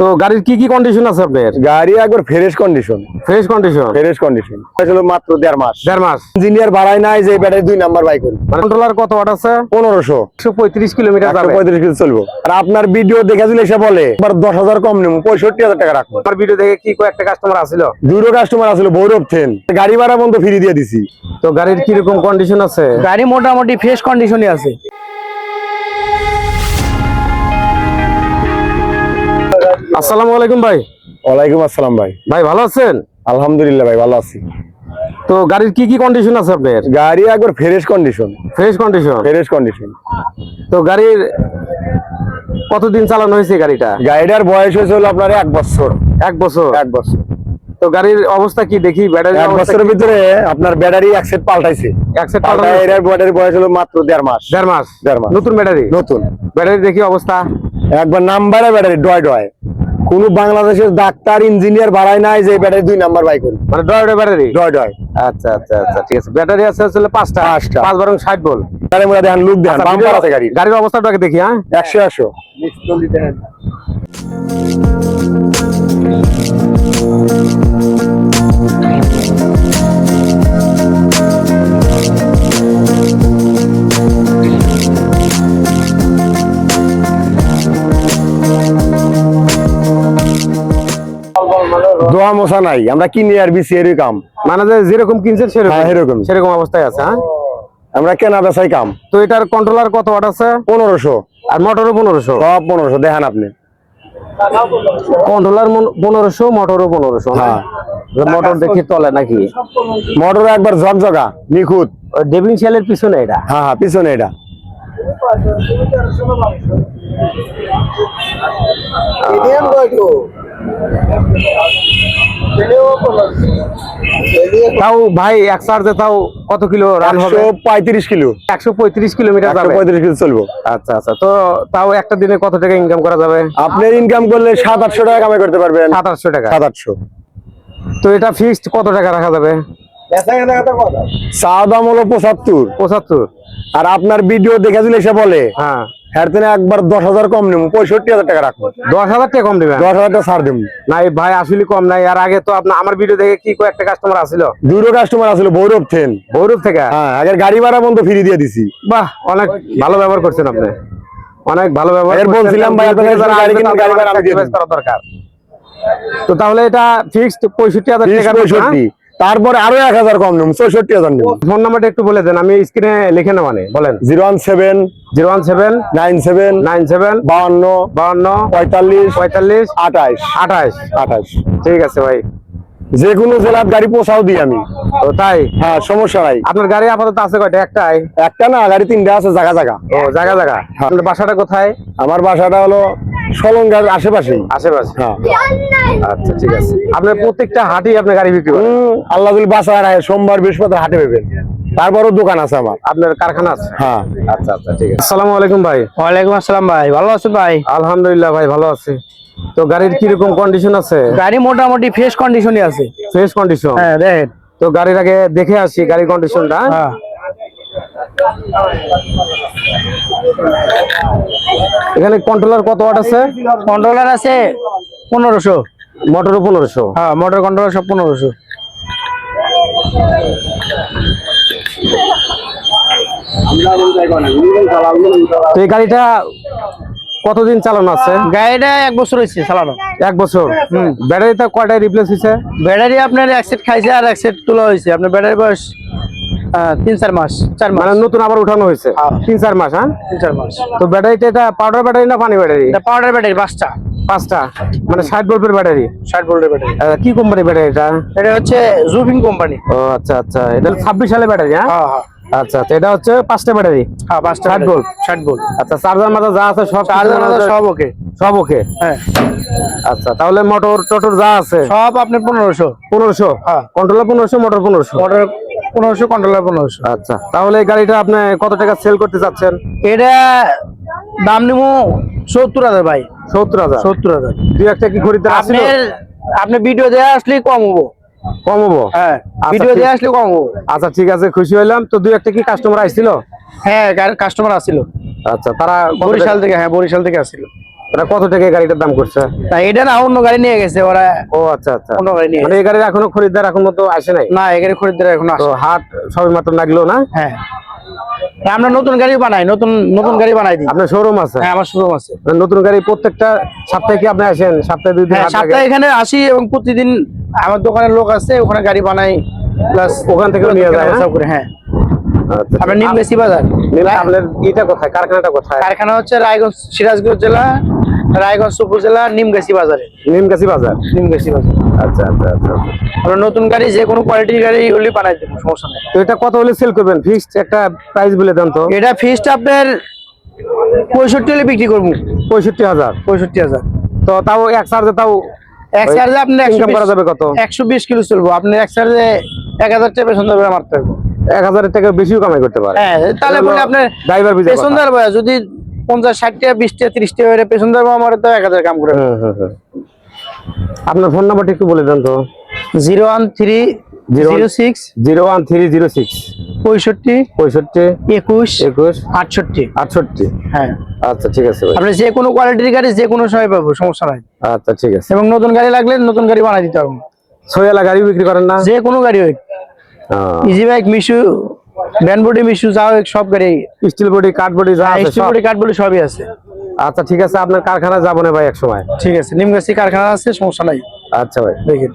তো গাড়ির কি কন্ডিশন আছে আপনার? গাড়ি একবার ফ্রেশ কন্ডিশন। আসলে মাত্র 1.5 মাস। ইঞ্জিনিয়ার বাড়ায় নাই যে ব্যাটারি 2 নাম্বার বাইক হল। মানে কন্ট্রোলার কত ওয়াট আছে? 1500 135 কিলোমিটার যাবে। 135 কিলো চলবো। আর আপনার ভিডিও দেখে দিলে এসে বলে এবার 10,000 কম নেব, 65,000 টাকা রাখবো। আমার ভিডিও দেখে কি কয়েকটা কাস্টমার আছিল? দুটো কাস্টমার আছিল, ভৈরব থেন। গাড়ি ভাড়া বন্ধ ফ্রি দিয়ে দিছি। তো গাড়ির কি রকম কন্ডিশন আছে? গাড়ি মোটামুটি ফ্রেশ কন্ডিশনে আছে। আসসালামু আলাইকুম ভাই। ওয়ালাইকুম আসসালাম ভাই। ভাই ভালো আছেন? আলহামদুলিল্লাহ ভাই, ভালো আছি। তো গাড়ির কি কন্ডিশন আছে আপনার? গাড়ি একবার ফ্রেশ কন্ডিশন। তো গাড়ির কতদিন চালানো হয়েছে গাড়িটা? গাড়িটার বয়স হয়েছে হলো আপনার 1 বছর। 1 বছর। 1 বছর। তো গাড়ির অবস্থা কি দেখি? ব্যাটারি 1 বছরের ভিতরে আপনার ব্যাটারি এক সেট পাল্টাইছে। এর ব্যাটারি বয়স হলো মাত্র 1.5 মাস। 1.5 মাস। নতুন ব্যাটারি দেখি অবস্থা একবার নাম্বারে ব্যাটারি ডয়। কোন বাংলাদেশের ডাক্তার ইঞ্জিনিয়ার বাড়ায় নাই যে ব্যাটারি 2 নাম্বার বাইক হল। মানে ডয় ব্যাটারি। আচ্ছা ঠিক আছে। ব্যাটারি আছে আসলে 5টা। 5 বরং 60 ভোল্ট। গাড়ির মধ্যে দেখেন, লুক দেখেন, বাম্পার আছে গাড়ি। গাড়ির অবস্থাটাকে দেখি। হ্যাঁ, 100 দেখেন। দোয়া মশা নাই, আমরা কিনি আর বিসি এর কাম। মানে যে যেরকম কিনছেন সেরকম অবস্থায় আছে। হ্যাঁ, আমরা কেনা বেচাই কাম। তো এটার কন্ট্রোলার কত ওয়াট আছে? 1500। আর মোটরও 1500। সব 1500 দেখেন আপনি। কন্ট্রোলার 1500, মোটরও 1500। হ্যাঁ, মোটর দেখি তলে নাকি? মোটর একবার ঝকঝকা নিখুঁত। ডেভিনশিয়ালের পিছনে এটা? হ্যাঁ, পিছনে এটা। তাও ভাই এক চার্জে তাও কত কিলো রান হবে? 135 কিলো। 135 কিলোমিটার যাবে। 135 কিলো চলবো। আচ্ছা। তো তাও একটা দিনে কত টাকা ইনকাম করা যাবে? আপনার ইনকাম করলে 700-800 টাকা কামাই করতে পারবেন। 700-800 টাকা। 700। তো এটা ফিক্সড কত টাকা রাখা যাবে? চা দাম হলো 75। আর আপনার ভিডিও দেখে দিলে এসে বলে হ্যাঁ একবার 10,000 কম নেব, 65,000 টাকা রাখবো। 10,000 টাকা কম দিবেন? 10,000 টাকা ছাড় দেব। নাই ভাই, আসলে কম নাই। আর আগে তো আমার ভিডিও দেখে কি কয়েকটা কাস্টমার আছিল? দুটো কাস্টমার আছিল, ভৈরব থেন। থেকে? হ্যাঁ, আগের গাড়ি ভাড়া বন্ধ ফ্রি দিয়ে দিছি। বাহ, অনেক ভালো ব্যবহার করছেন আপনি। অনেক ভালো ব্যবহার বলছিলাম ভাই, আপনাদের গাড়ি ভাড়া আমি দিয়ে দেব। দরকার। তো তাহলে এটা ফিক্সড 65,000 টাকা। 65। তারপরে আরো 1,000 কম নেব, 64,000 নেব। ফোন নাম্বারটা একটু বলে দেন, আমি স্ক্রিনে লিখে নেব। বলেন। 017 97 97 52 45 28। ঠিক আছে ভাই, যে কোনো জেলার গাড়ি পৌঁছাও দিই আমি। ও তাই? হ্যাঁ, সমস্যা নাই। আপনার গাড়ি আপাতত আছে কয়টা? একটা না, গাড়ি 3টা আছে। জায়গা। ও, জায়গা। আপনার বাসাটা কোথায়? আমার বাসাটা হলো সলঙ্গার আশেপাশে। হ্যাঁ। আচ্ছা, ঠিক আছে। আপনার প্রত্যেকটা হাটেই আপনি গাড়ি বিক্রি করেন? আল্লাহ যদি বাসায় রাখে, সোমবার বৃহস্পতিবার হাটে পাবেন। তারপরও দোকান আছে আমার। আপনার কারখানা আছে? হ্যাঁ। আচ্ছা, ঠিক আছে। আসসালামু আলাইকুম ভাই। ওয়ালাইকুম আসসালাম ভাই, ভালো আছেন ভাই? আলহামদুলিল্লাহ ভাই, ভালো আছি। তো গাড়ির কি রকম কন্ডিশন আছে? গাড়ি মোটামুটি ফ্রেশ কন্ডিশনে আছে। হ্যাঁ, দেখেন। তো গাড়ির আগে দেখে আসি গাড়ির কন্ডিশনটা। হ্যাঁ, এখানে কন্ট্রোলার কত ওয়াট আছে? কন্ট্রোলার আছে 1500। মোটরও 1500? হ্যাঁ, মোটর কন্ট্রোলার সব 1500। তো এই গাড়িটা কতদিন চালানো আছে? গাড়িটা 1 বছর হয়েছে চালানো। 1 বছর। ব্যাটারিটা কয়টায় রিপ্লেস হয়েছে? ব্যাটারি আপনার 1 সেট খাইছে আর 1 সেট তোলা হয়েছে। আপনার ব্যাটারি বয়স 3-4 মাস। 4 মাস। মানে নতুন আবার উঠানো হয়েছে? 3-4 মাস। হ্যাঁ, 3-4 মাস। তো ব্যাটারিটা এটা পাউডার ব্যাটারি না পানি ব্যাটারি? এটা পাউডার ব্যাটারি 5টা। মানে 60 ভোল্টের ব্যাটারি? 60 ভোল্টের ব্যাটারি। কি কোম্পানি ব্যাটারি এটা? এটা হচ্ছে জুবিং কোম্পানি। ও আচ্ছা, এটা 26 সালের ব্যাটারি? হ্যাঁ। আচ্ছা, এটা হচ্ছে 5টা ব্যাটারি? হ্যাঁ, 5টা। 60 ভোল্ট। আচ্ছা, চার্জার মাথা যা আছে সব? সব ওকে। হ্যাঁ। আচ্ছা, তাহলে মোটর টোটর যা আছে সব আপনি 1500। হ্যাঁ, কন্ট্রোলার 1500, মোটর 1500। Motor 1500, controller 1500। আচ্ছা, তাহলে এই গাড়িটা আপনি কত টাকা সেল করতে চাচ্ছেন? এটা দাম নিব 70,000 ভাই। 70,000? দুই একটা কি খরিদ্দার আছে? আপনি ভিডিও দেয়া আসলে কম হবো। হ্যাঁ, ভিডিও দেয়া আসলে কম হবো। আচ্ছা, ঠিক আছে, খুশি হইলাম। তো দুই একটা কি কাস্টমার আইছিল? হ্যাঁ, কাস্টমার আসছিল। আচ্ছা, তারা বরিশাল থেকে? হ্যাঁ, বরিশাল থেকে আসছিল। ওরা কত টাকা এই গাড়িটার দাম করছে? না এটা না, অন্য গাড়ি নিয়ে গেছে ওরা। ও আচ্ছা আচ্ছা, অন্য গাড়ি নিয়ে মানে এই গাড়ির এখনো খরিদ্দার এখন মতো আসে নাই? না, এই গাড়ি খরিদ্দার এখন তো হাট সবে মাত্র লাগলো না? হ্যাঁ, আমরা নতুন গাড়ি বানাই, নতুন গাড়ি বানাই দিই। আপনার শোরুম আছে? হ্যাঁ, আমার শোরুম আছে। নতুন গাড়ি প্রত্যেকটা সপ্তাহে কি আপনি আসেন? সপ্তাহে 2 দিন হ্যাঁ, হাট লাগে? সপ্তাহে এখানে আসি এবং প্রতিদিন আমার দোকানের লোক আছে, ওখানে গাড়ি বানাই, প্লাস ওখান থেকেও নিয়ে যায়? হ্যাঁ। আচ্ছা, আপনার নিমগাছি বাজার। আপনার এটা কোথায়, কারখানাটা কোথায়? কারখানা হচ্ছে রায়গঞ্জ, সিরাজগঞ্জ জেলা, রায়গঞ্জ উপজেলা, নিমগাছি বাজারে। নিমগাছি বাজার। নিমগাছি বাজার। আচ্ছা আচ্ছা আচ্ছা। আমরা নতুন গাড়ি যে কোনো কোয়ালিটির গাড়ি হলে বানাই দেবো, সমস্যা নেই। তো এটা কত হলে সেল করবেন? ফিক্সড একটা প্রাইস বলে দেন তো। এটা ফিক্সড আপনার 65 হলে বিক্রি করবো। 65,000? 65,000। তো তাও এক চার্জে তাও এক চার্জে আপনার ইনকাম করা যাবে কত? 120 কিলো চলবো। আপনি এক চার্জে 1000 টাকা পেছন ধরে মারতে পারবো। 1,000 টাকা বেশিও কামাই করতে পারে। হ্যাঁ, তাহলে বলে আপনার ড্রাইভার বিজয় পেছন ধরবো, যদি 50, 60 টাকা, 20 টাকা, 30 টাকা করে পেছন ধরবো, আমার তো 1000 কাম করে। আপনার ফোন নাম্বারটা একটু বলে দেন তো। 01306 01306 65 65 21 21 68। 68। হ্যাঁ, আচ্ছা ঠিক আছে ভাই। আপনি যে কোনো কোয়ালিটির গাড়ি যে কোনো সময় পাবো, সমস্যা নাই। আচ্ছা ঠিক আছে। এবং নতুন গাড়ি লাগলে নতুন গাড়ি বানাই দিতে পারবো। ছয়লা গাড়ি বিক্রি করেন না? যে কোনো গাড়ি হোক, easy bike, Mishu, van body, Mishu, যা হোক, সব গাড়ি, স্টিল বডি, কাঠ বডি যা আছে স্টিল সব? বডি, কাঠ বডি সবই আছে। আচ্ছা ঠিক আছে, আপনার কারখানা যাবো না ভাই এক সময়? ঠিক আছে, নিমগাছি কারখানা আছে, সমস্যা নাই। আচ্ছা ভাই। দেখেন।